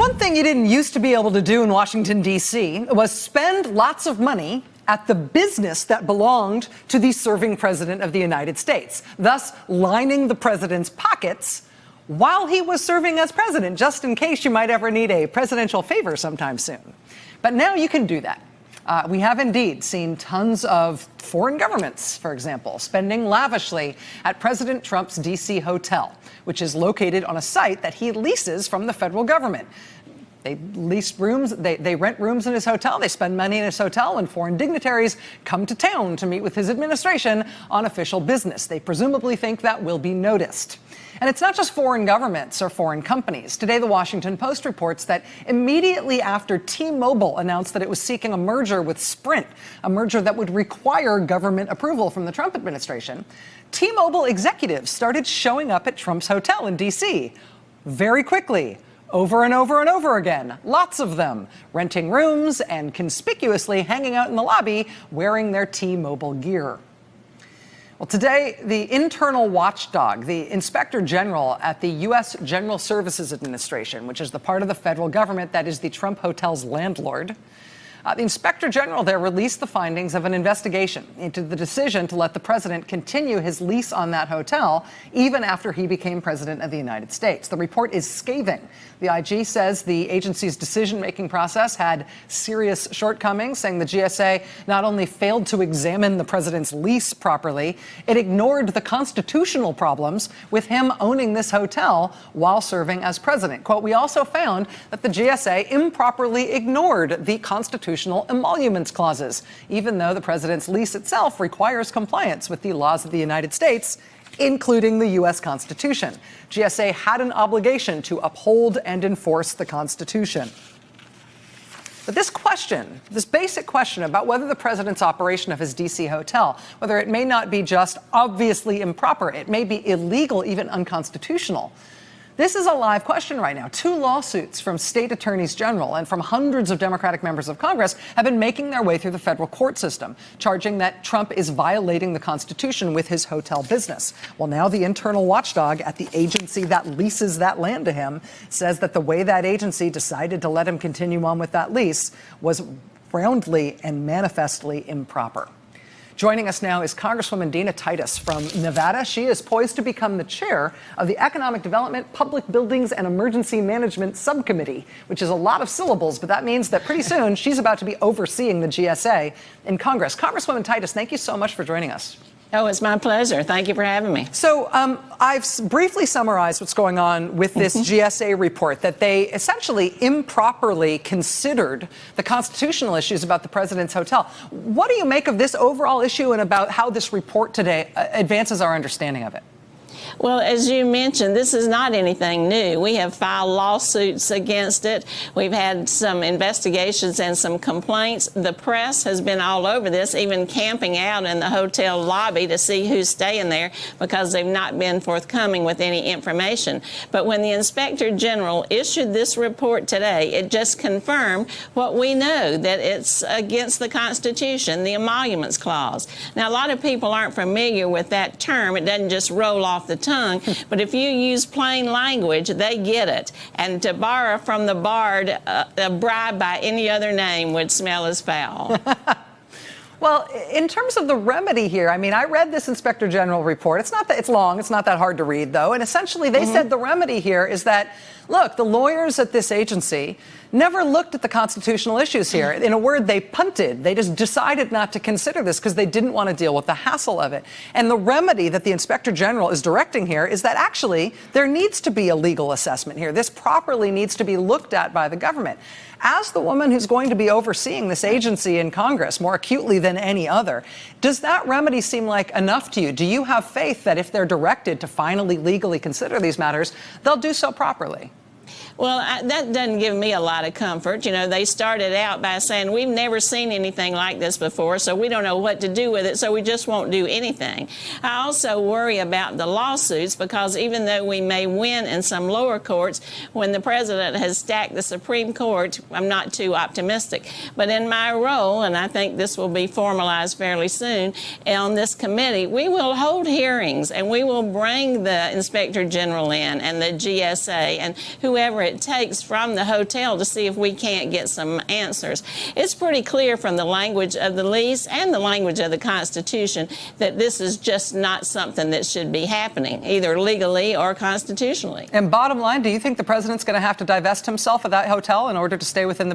One thing you didn't used to be able to do in Washington, D.C. was spend lots of money at the business that belonged to the serving president of the United States, thus lining the president's pockets while he was serving as president, just in case you might ever need a presidential favor sometime soon. But now you can do that. We have indeed seen tons of foreign governments, for example, spending lavishly at President Trump's D.C. hotel, which is located on a site that he leases from the federal government. They lease rooms, they rent rooms in his hotel, they spend money in his hotel when foreign dignitaries come to town to meet with his administration on official business. They presumably think that will be noticed. And it's not just foreign governments or foreign companies. Today, the Washington Post reports that immediately after T-Mobile announced that it was seeking a merger with Sprint, a merger that would require government approval from the Trump administration, T-Mobile executives started showing up at Trump's hotel in D.C. very quickly. Over and over and over again, lots of them, renting rooms and conspicuously hanging out in the lobby wearing their T-Mobile gear. Well, today, the internal watchdog, the Inspector General at the U.S. General Services Administration, which is the part of the federal government that is the Trump hotel's landlord, the Inspector General there released the findings of an investigation into the decision to let the president continue his lease on that hotel even after he became president of the United States. The report is scathing. The IG says the agency's decision-making process had serious shortcomings, saying the GSA not only failed to examine the president's lease properly, it ignored the constitutional problems with him owning this hotel while serving as president. Quote, we also found that the GSA improperly ignored the constitutional emoluments clauses, even though the president's lease itself requires compliance with the laws of the United States, including the U.S. Constitution. GSA had an obligation to uphold and enforce the Constitution. But this question, this basic question about whether the president's operation of his D.C. hotel, whether it may not be just obviously improper, it may be illegal, even unconstitutional, this is a live question right now. 2 lawsuits from state attorneys general and from hundreds of Democratic members of Congress have been making their way through the federal court system, charging that Trump is violating the Constitution with his hotel business. Well, now the internal watchdog at the agency that leases that land to him says that the way that agency decided to let him continue on with that lease was roundly and manifestly improper. Joining us now is Congresswoman Dina Titus from Nevada. She is poised to become the chair of the Economic Development, Public Buildings, and Emergency Management Subcommittee, which is a lot of syllables, but that means that pretty soon she's about to be overseeing the GSA in Congress. Congresswoman Titus, thank you so much for joining us. Oh, it's my pleasure. Thank you for having me. So I've briefly summarized what's going on with this GSA report, that they essentially improperly considered the constitutional issues about the president's hotel. What do you make of this overall issue and about how this report today advances our understanding of it? Well, as you mentioned, this is not anything new. We have filed lawsuits against it. We've had some investigations and some complaints. The press has been all over this, even camping out in the hotel lobby to see who's staying there because they've not been forthcoming with any information. But when the Inspector General issued this report today, it just confirmed what we know, that it's against the Constitution, the emoluments clause. Now, a lot of people aren't familiar with that term. It doesn't just roll off the tongue, but if you use plain language, they get it. And to borrow from the bard, a bribe by any other name would smell as foul. Well, in terms of the remedy here, I mean, I read this Inspector General report. It's not that it's long. It's not that hard to read, though. And essentially, they said the remedy here is that, look, the lawyers at this agency never looked at the constitutional issues here. In a word, they punted. They just decided not to consider this because they didn't want to deal with the hassle of it. And the remedy that the Inspector General is directing here is that actually there needs to be a legal assessment here. This properly needs to be looked at by the government. As the woman who's going to be overseeing this agency in Congress more acutely than any other, does that remedy seem like enough to you? Do you have faith that if they're directed to finally legally consider these matters, they'll do so properly? Well, that doesn't give me a lot of comfort. You know, they started out by saying, we've never seen anything like this before, so we don't know what to do with it, so we just won't do anything. I also worry about the lawsuits because even though we may win in some lower courts, when the president has stacked the Supreme Court, I'm not too optimistic. But in my role, and I think this will be formalized fairly soon, on this committee, we will hold hearings and we will bring the Inspector General in and the GSA and whoever whoever it takes from the hotel to see if we can't get some answers. It's pretty clear from the language of the lease and the language of the Constitution that this is just not something that should be happening, either legally or constitutionally. And bottom line, do you think the president's going to have to divest himself of that hotel in order to stay within the